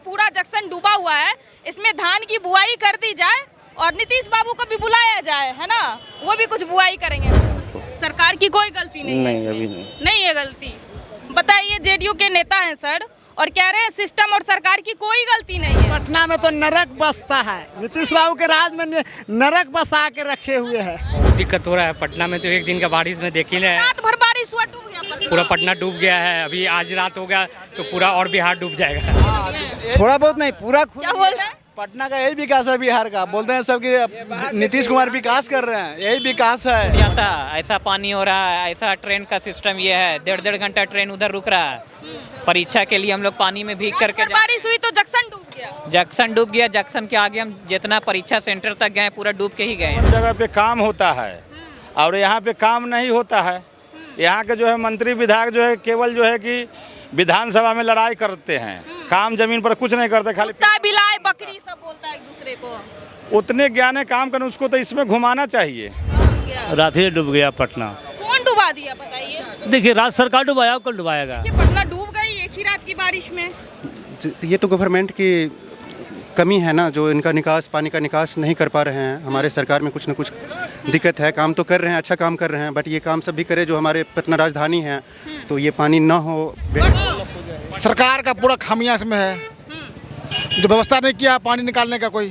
पूरा जंक्शन डूबा हुआ है, इसमें धान की बुआई कर दी जाए और नीतीश बाबू को भी बुलाया जाए, है ना, वो भी कुछ बुआई करेंगे। सरकार की कोई गलती नहीं है, अभी नहीं है गलती। बताइए, जेडीयू के नेता हैं सर और कह रहे हैं सिस्टम और सरकार की कोई गलती नहीं है। पटना में तो नरक बसता है, नीतीश बाबू के राज में नरक बसा के रखे हुए हैं। दिक्कत हो रहा है पटना में, तो एक दिन का बारिश में देख ही ले, रात भर बारिश हुआ, डूब गया पटना। पूरा पटना डूब गया है। अभी आज रात हो गया तो पूरा और बिहार डूब जाएगा। थोड़ा बहुत नहीं, पूरा क्या बोल रहे हैं? पटना का यही विकास है बिहार का। बोलते हैं सब कि नीतीश कुमार विकास कर रहे हैं, यही विकास है। जाता ऐसा पानी हो रहा है, ऐसा ट्रेन का सिस्टम ये है, 1.5 घंटा ट्रेन उधर रुक रहा है। परीक्षा के लिए हम लोग पानी में भीग करके बारिश हुई तो जंक्शन डूब गया। जंक्शन डूब गया। जंक्शन के आगे हम जितना परीक्षा सेंटर तक गए पूरा डूब के ही गए। हर जगह पे काम होता है और यहाँ पे काम नहीं होता है। यहाँ के जो है मंत्री विधायक जो है केवल जो है कि विधानसभा में लड़ाई करते हैं, काम जमीन पर कुछ नहीं करते, खाली कुत्ता बिलाई बकरी सब बोलता है एक दूसरे को। उतने ज्ञान काम करने, उसको तो इसमें घुमाना चाहिए। रात ही डूब गया पटना। कौन डुबा दिया बताइए? देखिए, रात सरकार डुबाया, कल डुबाएगा। पटना डूब गई एक ही रात की बारिश में। ये तो गवर्नमेंट की कमी है ना, जो इनका निकास, पानी का निकास नहीं कर पा रहे हैं। हमारे सरकार में कुछ न कुछ दिक्कत है। काम तो कर रहे हैं, अच्छा काम कर रहे हैं, बट ये काम सब भी करे जो हमारे पटना राजधानी है, तो ये पानी ना हो। सरकार का पूरा खामियाज में है, जो व्यवस्था नहीं किया पानी निकालने का। कोई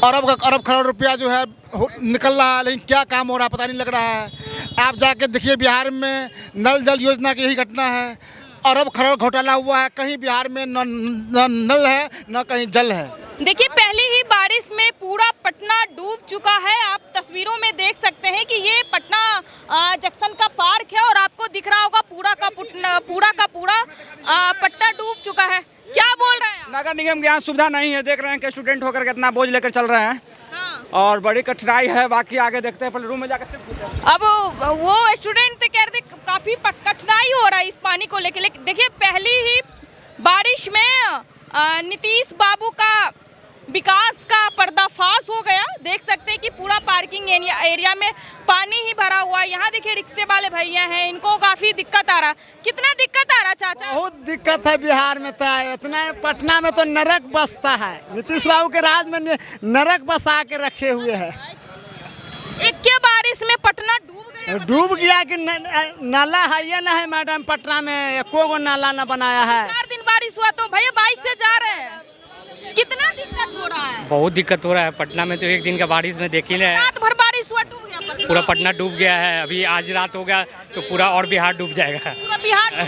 अरब खरब रुपया जो है निकल रहा है, लेकिन क्या काम हो रहा है पता नहीं लग रहा है। आप जाके देखिए, बिहार में नल जल योजना की यही घटना है। अरब खरब घोटाला हुआ है, कहीं बिहार में न नल है न कहीं जल है। देखिए, पहली ही बारिश में पूरा पटना डूब चुका है। आप तस्वीरों में देख सकते हैं कि ये पटना जंक्शन का पार्क है और आपको दिख रहा होगा पूरा का पूरा पटना डूब चुका है। क्या बोल रहे हैं? नगर निगम की यहाँ सुविधा नहीं है, देख रहे हैं कि स्टूडेंट होकर कितना बोझ लेकर चल रहे हैं। हाँ। और बड़ी कठिनाई है। बाकी आगे देखते हैं, पहले रूम में जाकर। अब वो स्टूडेंट कह रहे काफी कठिनाई हो रहा है इस पानी को लेकर। देखिए, पहली ही बारिश में नीतीश बाबू का विकास का पर्दाफाश हो गया। देख सकते हैं कि पूरा पार्किंग एरिया में पानी ही भरा हुआ है। यहाँ देखिए, रिक्शे वाले भैया हैं, इनको काफी दिक्कत आ रहा। कितना दिक्कत आ रहा चाचा? बहुत दिक्कत है बिहार में, तो इतना पटना में तो नरक बसता है। नीतीश बाबू के राज में नरक बसा के रखे हुए हैं। एक के बारिश में पटना डूब गया कि नाला है या ना है मैडम? पटना में एको गो नाला न बनाया है। 4 दिन बारिश हुआ तो भैया बाइक से जा रहे हैं, कितना दिक्कत हो रहा है? बहुत दिक्कत हो रहा है पटना में, तो एक दिन का बारिश में देख ही ले, रात भर बारिश हुआ, डूब गया पटना। पूरा पटना डूब गया है। अभी आज रात हो गया तो पूरा और बिहार डूब जाएगा। पूरा बिहार डूब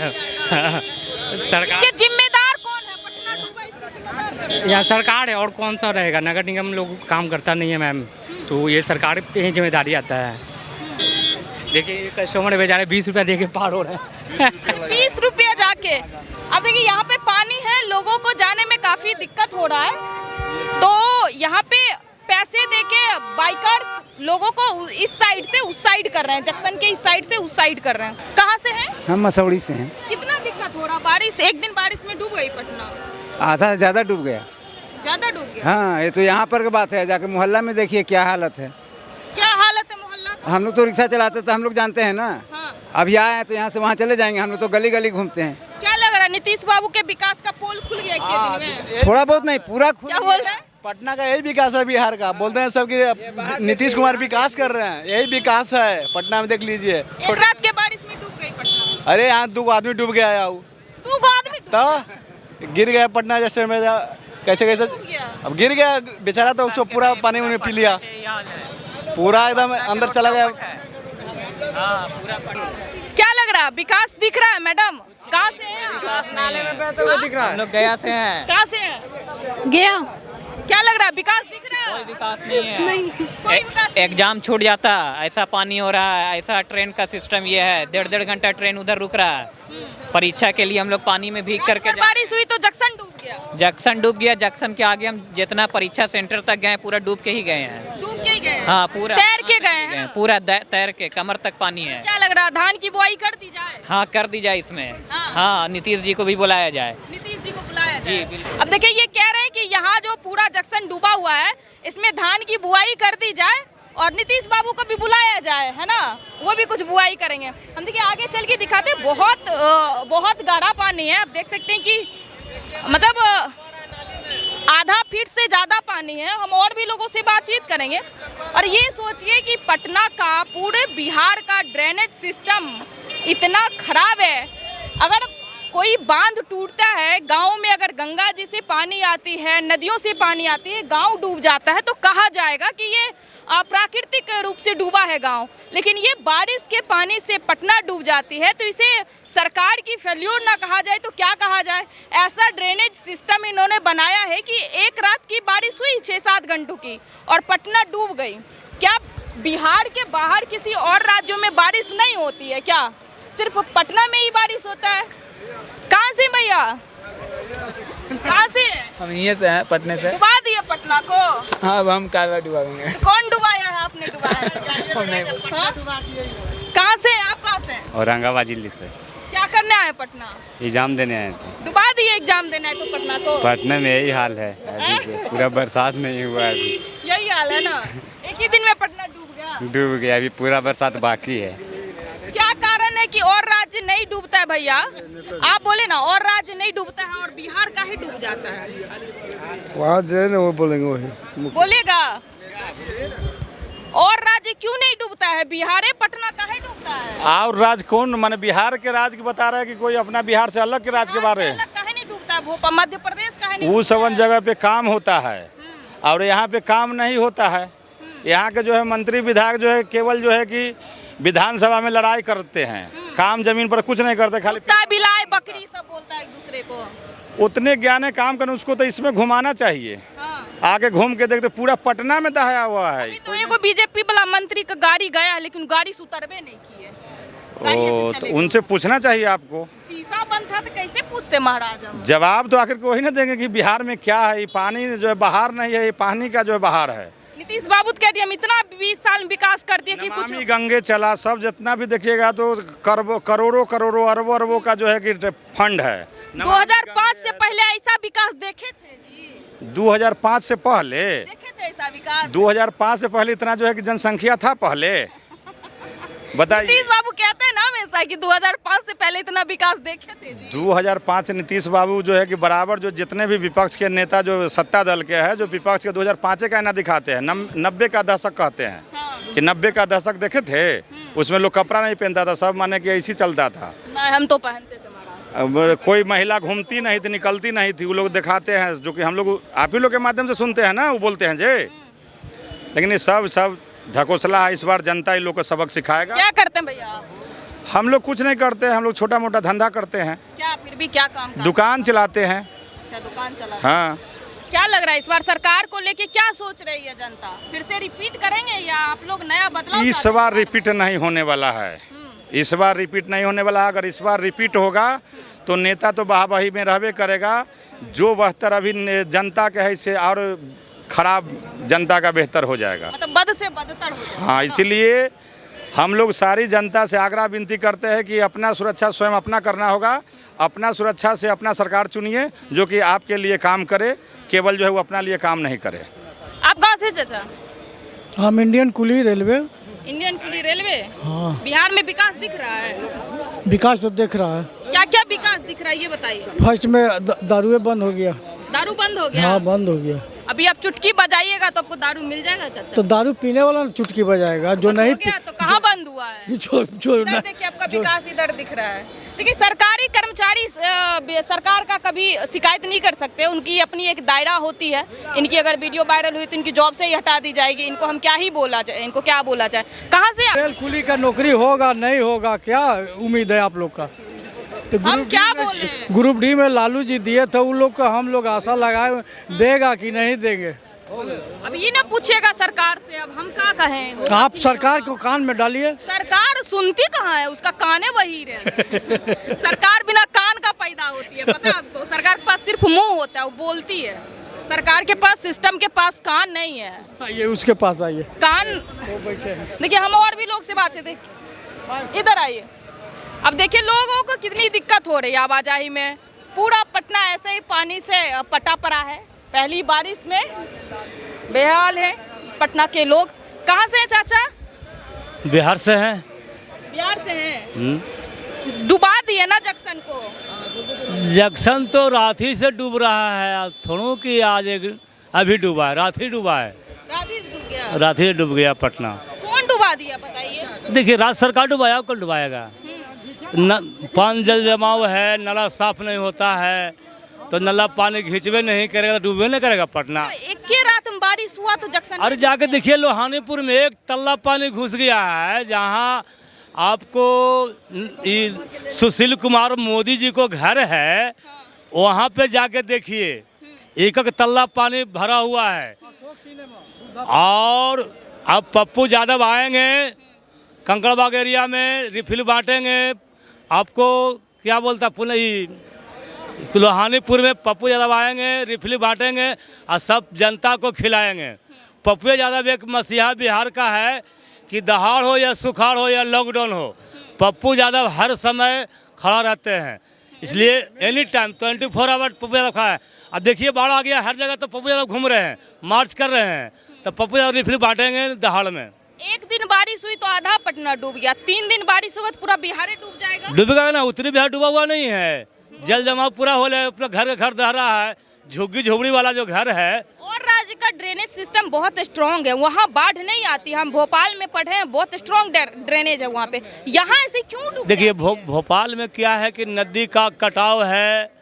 जाएगा। सरकार इसके जिम्मेदार कौन है? पटना डूबा यहाँ सरकार है, और कौन सा रहेगा? नगर निगम लोग काम करता नहीं है मैम, तो ये सरकार पे ही जिम्मेदारी आता है। देखिए, कस्टमर बेचारे 20 रुपया दे के पार हो रहे हैं। 20 रुपया जाके। अब देखिए, यहाँ पे पानी है, लोगों को जाने में काफी दिक्कत हो रहा है, तो यहाँ पे पैसे देके बाइकर्स लोगों को इस साइड से उस साइड कर रहे हैं, जंक्शन के इस साइड से उस साइड कर रहे हैं। कहाँ से हैं? हम मसौड़ी से हैं। कितना दिक्कत हो रहा? बारिश एक दिन बारिश में डूब गई पटना, आधा से ज़्यादा डूब गया। ज्यादा डूब गया। हाँ, ये तो यहाँ पर की बात है। जाके मोहल्ला में देखिए क्या हालत है। क्या हालत है मोहल्ला का? हम लोग तो रिक्शा चलाते तो हम लोग जानते हैं ना। हाँ। अब यहाँ आए तो यहाँ से वहाँ चले जाएंगे। हम लोग तो गली गली घूमते हैं। क्या लग रहा है, नीतीश बाबू के विकास का पोल खुल गया एक दिन में? थोड़ा बहुत नहीं, पूरा खुल। क्या बोल रहे हैं? पटना का यही विकास है बिहार का। बोलते हैं सब कि नीतीश कुमार विकास कर रहे हैं, यही विकास है। पटना में देख लीजिए, एक रात के बारिश में डूब गई पटना। अरे यहाँ 2 आदमी डूब गया है। 2 आदमी डूब तो गिर गया पटना जैसे में, कैसे गया। अब गिर गया बेचारा, तो उसको पूरा पानी उन्हें पी लिया, पूरा एकदम अंदर चला गया। क्या लग रहा है, विकास दिख रहा है मैडम? कहाँ से हैं आप? नाले में बहते हुए दिख रहा है। हम लोग गया से हैं। कहाँ से हैं? गया। क्या लग रहा है, विकास दिख रहा है? कोई विकास नहीं है। नहीं, कोई विकास नहीं। एग्जाम छूट जाता, ऐसा पानी हो रहा है, ऐसा ट्रेन का सिस्टम ये है, 1.5 घंटा ट्रेन उधर रुक रहा है। परीक्षा के लिए हम लोग पानी में भीग करके बारिश हुई तो जंक्शन डूब गया। जंक्शन डूब गया। जंक्शन के आगे हम जितना परीक्षा सेंटर तक गए पूरा डूब के ही गए हैं। डूब के ही गए हैं? हाँ, पूरा तैर के गए हैं? पूरा तैर के, कमर तक पानी है। क्या लग रहा है, धान की बुआई कर दी जाए? हाँ, कर दी जाए इसमें। हाँ। हाँ, नीतीश जी को भी बुलाया जाए। नीतीश जी को बुलाया जाए। जी, बिल्कुल। अब देखिए, ये कह रहे हैं कि यहाँ जो पूरा जंक्शन डूबा हुआ है, इसमें धान की बुआई कर दी जाए और नीतीश बाबू को भी बुलाया जाए, है ना, वो भी कुछ बुआई करेंगे। हम देखिए आगे चल के दिखाते, बहुत गाढ़ा पानी है। आप देख सकते हैं कि मतलब आधा फीट से ज़्यादा पानी है। हम और भी लोगों से बातचीत करेंगे। और ये सोचिए कि पटना का, पूरे बिहार का ड्रेनेज सिस्टम इतना खराब है। अगर कोई बांध टूटता है, गांव में अगर गंगा जी से पानी आती है, नदियों से पानी आती है, गांव डूब जाता है तो कहा जाएगा कि ये प्राकृतिक रूप से डूबा है गांव। लेकिन ये बारिश के पानी से पटना डूब जाती है, तो इसे सरकार की फेल्योर ना कहा जाए तो क्या कहा जाए। ऐसा ड्रेनेज सिस्टम इन्होंने बनाया है कि एक रात की बारिश हुई 6-7 घंटों की और पटना डूब गई। क्या बिहार के बाहर किसी और राज्यों में बारिश नहीं होती है क्या? सिर्फ पटना में ही बारिश होता है? कहाँ से भैया, कहाँ से? हम यहीं से हैं, पटने से। डुबा दिए पटना को? हाँ, अब हम क्या डुबाएंगे। कौन डुबाया है? आपने डुबाया है? हाँ? कहाँ से? आप कहाँ से? औरंगाबाद जिले से। क्या करने आए पटना? एग्जाम देने आए थे। डुबा दिए एग्जाम देने आए तो पटना को? पटना में यही हाल है अभी, पूरा बरसात नहीं हुआ अभी। यही हाल है ना, एक ही दिन में पटना डूब गया। डूब गया, अभी पूरा बरसात बाकी है। क्या कारण है कि और राज्य नहीं डूबता है भैया? आप बोले ना, और राज्य नहीं डूबता है और बिहार का ही डूब जाता है। वहाँ जो ना वो बोलेंगे वही बोलेगा। और राज्य क्यों नहीं डूबता है? बिहार है, पटना का ही डूबता है। और राज्य कौन, माने बिहार के राज्य की बता रहा है कि कोई अपना बिहार से अलग के राज्य के बारे में? अलग काहे नहीं डूबता है? भोपाल, मध्य प्रदेश काहे नहीं वो डूबता सब है? जगह पे काम होता है और यहाँ पे काम नहीं होता है। यहाँ के जो है मंत्री विधायक जो है केवल जो है कि विधानसभा में लड़ाई करते हैं, काम जमीन पर कुछ नहीं करते, खाली कुत्ता, बिलाई, बकरी सब बोलता है एक दूसरे को। उतने ज्ञान है काम करने, उसको तो इसमें घुमाना चाहिए। हाँ। आके घूम के देखते पूरा पटना में दहाया हुआ है। तो एगो बीजेपी वाला मंत्री का गाड़ी गया है, लेकिन गाड़ी से उतरबे नहीं की है। गाड़ी ऐसे ओ, तो चलेगी। उनसे पूछना चाहिए आपको। शीशा बंद था तो कैसे पूछते महाराज हम? जवाब तो आखिर को वही ना देंगे कि बिहार में क्या है। ये पानी जो है बाहर नहीं है, ये पानी का जो है बाहर है। नीतीश बाबू कह दिया हम इतना 20 साल में विकास कर दिया कि कुछ नमामि गंगे चला, सब जितना भी देखिएगा तो करोड़ों अरबों का जो है कि फंड है। 2005 से पहले ऐसा विकास देखे थे जी? 2005 से पहले, देखे थे ऐसा विकास? 2005 से पहले इतना जो है कि जनसंख्या था पहले? बताइए। नीतीश बाबू कहते हैं ना हमेशा कि 2005 से पहले इतना विकास देखे थे जी। 2005 नीतीश बाबू जो है कि बराबर जो जितने भी विपक्ष के नेता जो सत्ता दल के हैं, जो विपक्ष के 2005 का ना दिखाते हैं, 90 का दशक कहते हैं। हाँ। कि 90 का दशक देखे थे, उसमें लोग कपड़ा नहीं पहनता था, सब माने कि ऐसी चलता था। नहीं, हम तो पहनते थे महाराज। अब कोई महिला घूमती नहीं थी, निकलती नहीं थी, वो लोग दिखाते हैं, जो कि हम लोग आप ही लोग के माध्यम से सुनते हैं ना, वो बोलते हैं जे। लेकिन ये सब ढकोसला है। इस बार जनता इन लोग को सबक सिखाएगा। क्या करते हैं भैया? हम लोग कुछ नहीं करते हैं, हम लोग छोटा मोटा धंधा करते हैं। क्या फिर भी क्या काम करते हैं? दुकान चलाते हैं। अच्छा, दुकान चला। हाँ। क्या लग रहा है इस बार सरकार को लेके क्या सोच रही है जनता? फिर से रिपीट करेंगे या आप लोग नया बदलाव? इस बार रिपीट नहीं होने वाला है। इस बार रिपीट नहीं होने वाला है। अगर इस बार रिपीट होगा तो नेता तो वाहवाही में रहबे करेगा। जो बेहतर अभी जनता के है, इससे और खराब जनता का बेहतर हो जाएगा। मतलब बद से बदतर हो जाएगा। हाँ, इसलिए हम लोग सारी जनता से आग्रह विनती करते हैं कि अपना सुरक्षा स्वयं अपना करना होगा। अपना सुरक्षा से अपना सरकार चुनिए जो कि आपके लिए काम करे, केवल जो है वो अपना लिए काम नहीं करे। आप कहाँ से चाचा? हम इंडियन कुली रेलवे। इंडियन कुली रेलवे। हाँ, बिहार में विकास दिख रहा है? विकास तो देख रहा है। क्या क्या विकास दिख रहा है ये बताइए। फर्स्ट में दारुए बंद हो गया। दारू बंद हो गया? हाँ, बंद हो गया। अभी आप चुटकी बजाइएगा तो आपको दारू मिल जाएगा चाचा? तो दारू पीने वाला चुटकी बजाएगा, जो बस नहीं हो गया तो कहाँ बंद हुआ है? जो इधर देखिए आपका विकास इधर दिख रहा है। देखिए सरकारी कर्मचारी सरकार का कभी शिकायत नहीं कर सकते। उनकी अपनी एक दायरा होती है। इनकी अगर वीडियो वायरल हुई तो इनकी जॉब से ही हटा दी जाएगी। इनको हम क्या ही बोला जाए, इनको क्या बोला जाए? कहाँ से आप? रेल कुली का नौकरी होगा नहीं होगा, क्या उम्मीद है आप लोग का? तो हम क्या बोले? ग्रुप डी में लालू जी दिए थे, उन लोग का हम लोग आशा लगाए देगा कि नहीं देंगे। अब ये ना पूछिएगा सरकार से, अब हम क्या कहें? आप सरकार को कान में डालिए। सरकार सुनती कहाँ है? उसका काने वही रहता। सरकार बिना कान का पैदा होती है, पता है आपको? सरकार के पास सिर्फ मुंह होता है, वो बोलती है। सरकार के पास, सिस्टम के पास कान नहीं है। ये उसके पास आइए। कान देखिए, हम और भी लोग से बात करते, इधर आइए। अब देखिए लोगों को कितनी दिक्कत हो रही है आवाजाही में। पूरा पटना ऐसे ही पानी से पटा पड़ा है। पहली बारिश में बेहाल है पटना के लोग। कहाँ से हैं चाचा? बिहार से हैं। बिहार से हैं। डुबा दिए ना जंक्शन को। जंक्शन तो रात ही से डूब रहा है, थोड़ो कि आज अभी डूबा है, रात ही डूबा है, रात ही डूब गया पटना। कौन डुबा दिया बताइए? देखिए राज्य सरकार डुबाया, कौन डुबाएगा? पानी जल जमाव है, नाला साफ नहीं होता है, तो नाला पानी खींचवे नहीं करेगा, डूबे नहीं करेगा पटना। एक ही रात में बारिश हुआ तो जंक्शन। अरे जाके देखिए लोहानीपुर में एक तल्ला पानी घुस गया है, जहाँ आपको सुशील कुमार मोदी जी को घर है, वहाँ पे जाके देखिए एक एक तल्ला पानी भरा हुआ है। और अब पप्पू यादव आएंगे कंकड़बाग एरिया में, रिफिल बांटेंगे, आपको क्या बोलता पुनः लोहानीपुर में पप्पू यादव आएंगे, रिफिल बांटेंगे और सब जनता को खिलाएंगे। पप्पू यादव एक मसीहा बिहार का है कि दहाड़ हो या सुखाड़ हो या लॉकडाउन हो, पप्पू यादव हर समय खड़ा रहते हैं। इसलिए any time 24 hour Pappu Yadav खड़ा है। अब देखिए बाढ़ आ गया हर जगह, तो पप्पू यादव घूम रहे हैं, मार्च कर रहे हैं, तो पप्पू यादव रिफिल बांटेंगे दहाड़ में। एक दिन बारिश हुई तो आधा पटना डूब गया, 3 दिन बारिश होगा तो पूरा बिहार डूब जाएगा। डूबेगा ना, उत्तरी बिहार डूबा हुआ नहीं है, जल जमाव पूरा हो रहा है, अपना घर घर दह रहा है, झुग्गी झोपड़ी वाला जो घर है। और राज्य का ड्रेनेज सिस्टम बहुत स्ट्रांग है, वहाँ बाढ़ नहीं आती। हम भोपाल में पढ़े हैं, बहुत स्ट्रांग ड्रेनेज है वहाँ पे, यहाँ ऐसे क्यों डूब? देखिए भोपाल में क्या है कि नदी का कटाव है,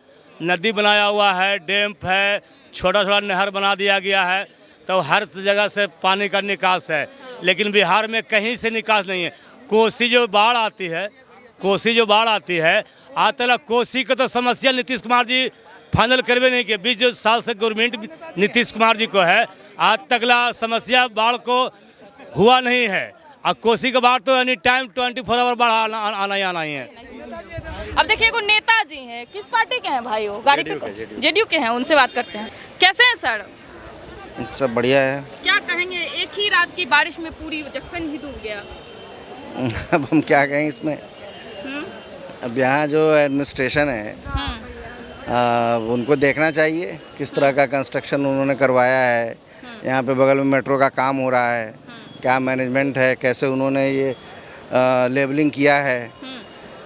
नदी बनाया हुआ है, डैम है, छोटा छोटा नहर बना दिया गया है, तो हर जगह से पानी का निकास है। लेकिन बिहार में कहीं से निकास नहीं है। कोसी जो बाढ़ आती है, आज तक कोसी का तो समस्या नीतीश कुमार जी फाइनल करवे नहीं किए। 20 साल से गवर्नमेंट नीतीश कुमार जी को है, आज तकला समस्या बाढ़ को हुआ नहीं है। और कोसी का बाढ़ तो एनी टाइम 24 आवर बाढ़ आना ही है। अब देखिए को नेताजी हैं, किस पार्टी के हैं भाई? वो गाड़ी पे जेडीयू के हैं, उनसे बात करते हैं। कैसे हैं सर? सब बढ़िया है। क्या कहेंगे, एक ही रात की बारिश में पूरी जंक्शन ही डूब गया। अब हम क्या कहें इसमें। अब यहाँ जो एडमिनिस्ट्रेशन है उनको देखना चाहिए किस तरह का कंस्ट्रक्शन उन्होंने करवाया है। यहाँ पे बगल में मेट्रो का काम हो रहा है, क्या मैनेजमेंट है, कैसे उन्होंने ये लेवलिंग किया है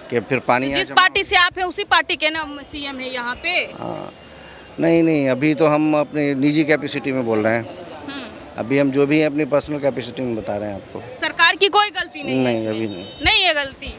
कि फिर पानी जिस पार्टी से आप हैं उसी पार्टी के ना सीएम है यहाँ पे? नहीं, अभी तो हम अपनी निजी कैपेसिटी में बोल रहे हैं। अभी हम जो भी है अपनी पर्सनल कैपेसिटी में बता रहे हैं आपको। सरकार की कोई गलती नहीं है? नहीं, अभी नहीं है गलती।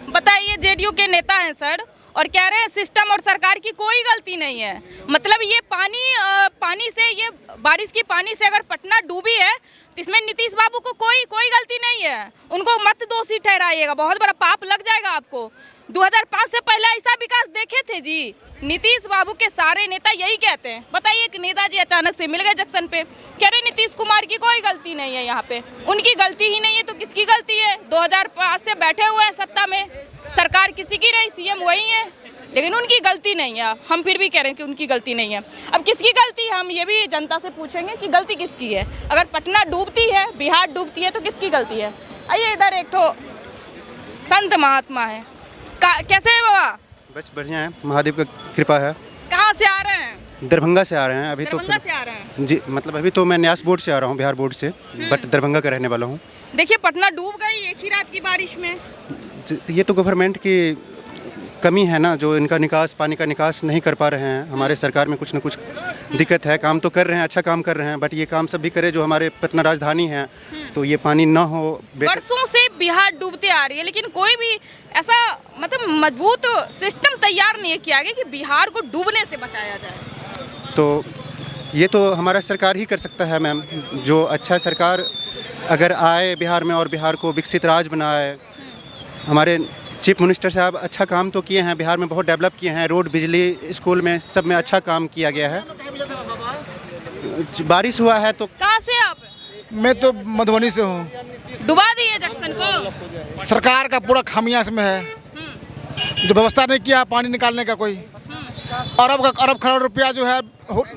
बताइए, जेडीयू के नेता हैं सर और कह रहे हैं सिस्टम और सरकार की कोई गलती नहीं है। मतलब ये पानी से, ये बारिश की पानी से अगर पटना डूबी है तो इसमें नीतीश बाबू को कोई गलती नहीं है। उनको मत दोषी ठहराइएगा, बहुत बड़ा पाप लग जाएगा आपको। 2005 से पहले ऐसा विकास देखे थे जी? नीतीश बाबू के सारे नेता यही कहते हैं। बताइए कि नेताजी अचानक से मिल गए जंक्शन पे, कह रहे नीतीश कुमार की कोई गलती नहीं है यहाँ पे। उनकी गलती ही नहीं है तो किसकी गलती है? 2005 से बैठे हुए हैं सत्ता में, सरकार किसी की नहीं, सीएम वही है, लेकिन उनकी गलती नहीं है। हम फिर भी कह रहे हैं कि उनकी गलती नहीं है। अब किसकी गलती है, हम ये भी जनता से पूछेंगे कि गलती किसकी है। अगर पटना डूबती है, बिहार डूबती है तो किसकी गलती है? आइए इधर एक तो संत महात्मा है। कैसे है बाबा? बस बढ़िया है, महादेव का कृपा है। कहाँ से आ रहे हैं? दरभंगा से आ रहे हैं। अभी तो दरभंगा से आ रहे हैं जी, मतलब अभी तो मैं न्यास बोर्ड से आ रहा हूँ, बिहार बोर्ड से, बट दरभंगा का रहने वाला हूँ। देखिए पटना डूब गई एक ही रात की बारिश में। ये तो गवर्नमेंट की कमी है ना, जो इनका निकास, पानी का निकास नहीं कर पा रहे हैं। हमारे सरकार में कुछ न कुछ दिक्कत है। काम तो कर रहे हैं, अच्छा काम कर रहे हैं, बट ये काम सब भी करे जो हमारे पटना राजधानी है, तो ये पानी ना हो। वर्षों से बिहार डूबते आ रही है, लेकिन कोई भी ऐसा मतलब मजबूत सिस्टम तैयार नहीं किया गया कि बिहार को डूबने से बचाया जाए। तो ये तो हमारा सरकार ही कर सकता है मैम। जो अच्छा सरकार अगर आए बिहार में और बिहार को विकसित राज्य बनाए। हमारे चीफ मिनिस्टर साहब अच्छा काम तो किए हैं, बिहार में बहुत डेवलप किए हैं, रोड, बिजली, स्कूल में सब में अच्छा काम किया गया है। बारिश हुआ है तो। कहाँ से आप? मैं तो मधुबनी से हूँ। डुबा दिए जंक्शन को? सरकार का पूरा खामियां इसमें है, जो व्यवस्था नहीं किया पानी निकालने का। कोई अरब खरब रुपया जो है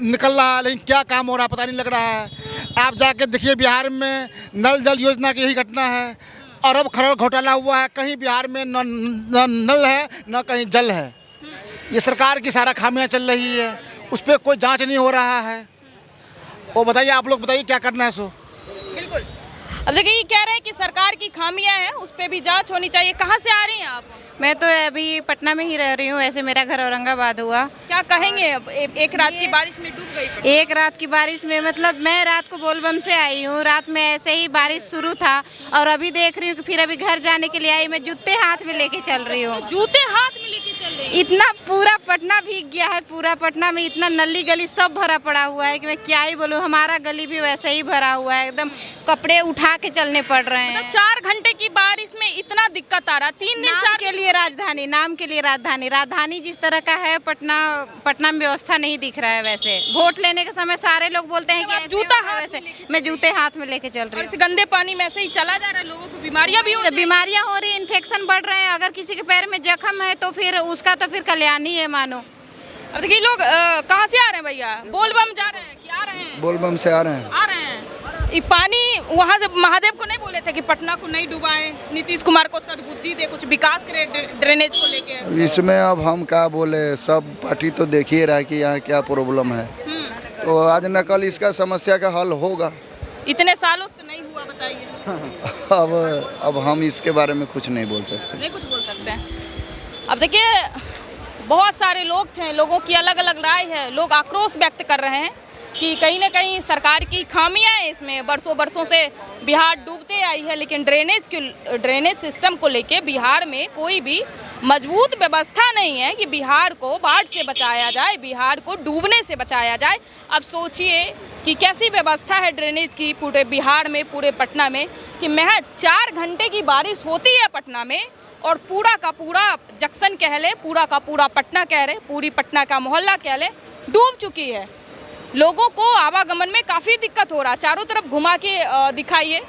निकल रहा है, लेकिन क्या काम हो रहा है पता नहीं लग रहा है। आप जाके देखिए बिहार में नल जल योजना की यही घटना है। अरब खरब घोटाला हुआ है, कहीं बिहार में न नल है न कहीं जल है। ये सरकार की सारा खामियां चल रही है, उस पर कोई जांच नहीं हो रहा है। वो बताइए, आप लोग बताइए क्या करना है। सो बिल्कुल। अब देखिए ये कह रहे हैं कि सरकार की खामियां हैं, उस पर भी जांच होनी चाहिए। कहाँ से आ रही हैं आप? मैं तो अभी पटना में ही रह रही हूँ, वैसे मेरा घर औरंगाबाद हुआ। क्या कहेंगे अब एक रात की बारिश में डूब गई पटना? एक रात की बारिश में मतलब मैं रात को बोलबम से आई हूँ, रात में ऐसे ही बारिश शुरू था और अभी देख रही हूँ कि फिर अभी घर जाने के लिए आई, मैं जूते हाथ में लेके चल रही हूँ। जूते हाथ में लेके चल रही हैं? इतना पूरा पटना भीग गया है, पूरा पटना में इतना नली गली सब भरा पड़ा हुआ है कि मैं क्या ही बोलूँ। हमारा गली भी वैसे ही भरा हुआ है, एकदम कपड़े उठा के चलने पड़ रहे हैं। 4 घंटे की बारिश में इतना दिक्कत आ रहा, 3 दिन 4 के लिए राजधानी, नाम के लिए राजधानी जिस तरह का है पटना में व्यवस्था नहीं दिख रहा है। वैसे वोट लेने के समय सारे लोग बोलते हैं कि ऐसे जूता होगा, हाथ वैसे में लेके मैं जूते हाथ में लेके चल रही इस हूँ। गंदे पानी में ऐसे ही चला जा रहा है, लोगों को बीमारियां भी हो रही हैं। बीमारियां हो रही, इन्फेक्शन बढ़ रहे हैं। अगर किसी के पैर में जख्म है तो फिर उसका तो फिर कल्याण ही है मानो। अब देखिए लोग कहाँ से आ रहे हैं भैया? बोलबम जा रहे हैं कि आ रहे हैं? बोलबम से आ रहे हैं। आ रहे हैं। ये पानी वहाँ से महादेव को नहीं बोले थे कि पटना को नहीं डुबाएं, नीतीश कुमार को सद्बुद्धि दे, कुछ विकास करे ड्रेनेज को लेके? इसमें अब हम क्या बोले, सब पार्टी तो देख ही रहा है कि यहाँ क्या प्रॉब्लम है, तो आज न कल इसका समस्या का हल होगा। इतने सालों से नहीं हुआ, बताइए। अब हम इसके बारे में कुछ नहीं बोल सकते। नहीं कुछ बोल सकते हैं। अब देखिए बहुत सारे लोग थे, लोगों की अलग अलग राय है। लोग आक्रोश व्यक्त कर रहे हैं कि कहीं ना कहीं सरकार की खामियां हैं इसमें। बरसों से बिहार डूबते आई है, लेकिन ड्रेनेज सिस्टम को लेके बिहार में कोई भी मजबूत व्यवस्था नहीं है कि बिहार को बाढ़ से बचाया जाए, बिहार को डूबने से बचाया जाए। अब सोचिए कि कैसी व्यवस्था है ड्रेनेज की पूरे बिहार में, पूरे पटना में, कि महज 4 घंटे की बारिश होती है पटना में और पूरा का पूरा जंक्शन कह ले, पूरा का पूरा पटना कह रहे, पूरी पटना का मोहल्ला कह ले, डूब चुकी है। लोगों को आवागमन में काफ़ी दिक्कत हो रहा है। चारों तरफ घुमा के दिखाइए।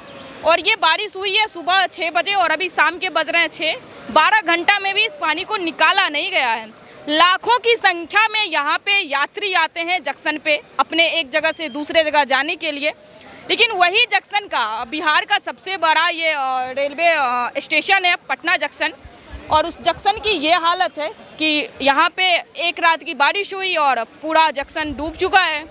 और ये बारिश हुई है सुबह 6 बजे और अभी शाम के बज रहे हैं 6। 12 घंटा में भी इस पानी को निकाला नहीं गया है। लाखों की संख्या में यहाँ पे यात्री आते हैं जंक्शन पे अपने एक जगह से दूसरे जगह जाने के लिए, लेकिन वही जंक्शन का, बिहार का सबसे बड़ा ये रेलवे स्टेशन है पटना जंक्शन, और उस जंक्शन की ये हालत है कि यहाँ पे एक रात की बारिश हुई और पूरा जंक्शन डूब चुका है,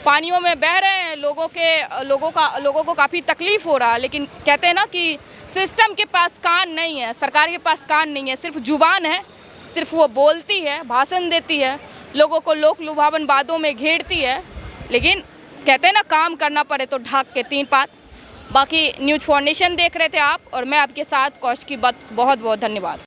पानियों में बह रहे हैं। लोगों को काफ़ी तकलीफ हो रहा है। लेकिन कहते हैं ना कि सिस्टम के पास कान नहीं है, सरकार के पास कान नहीं है, सिर्फ जुबान है, सिर्फ वो बोलती है, भाषण देती है, लोगों को लोक लुभावन बातों में घेरती है, लेकिन कहते हैं ना काम करना पड़े तो ढाक के 3 पात। बाकी न्यूज़ फॉर नेशन देख रहे थे आप और मैं आपके साथ कौशिकी बत्स। बहुत बहुत धन्यवाद।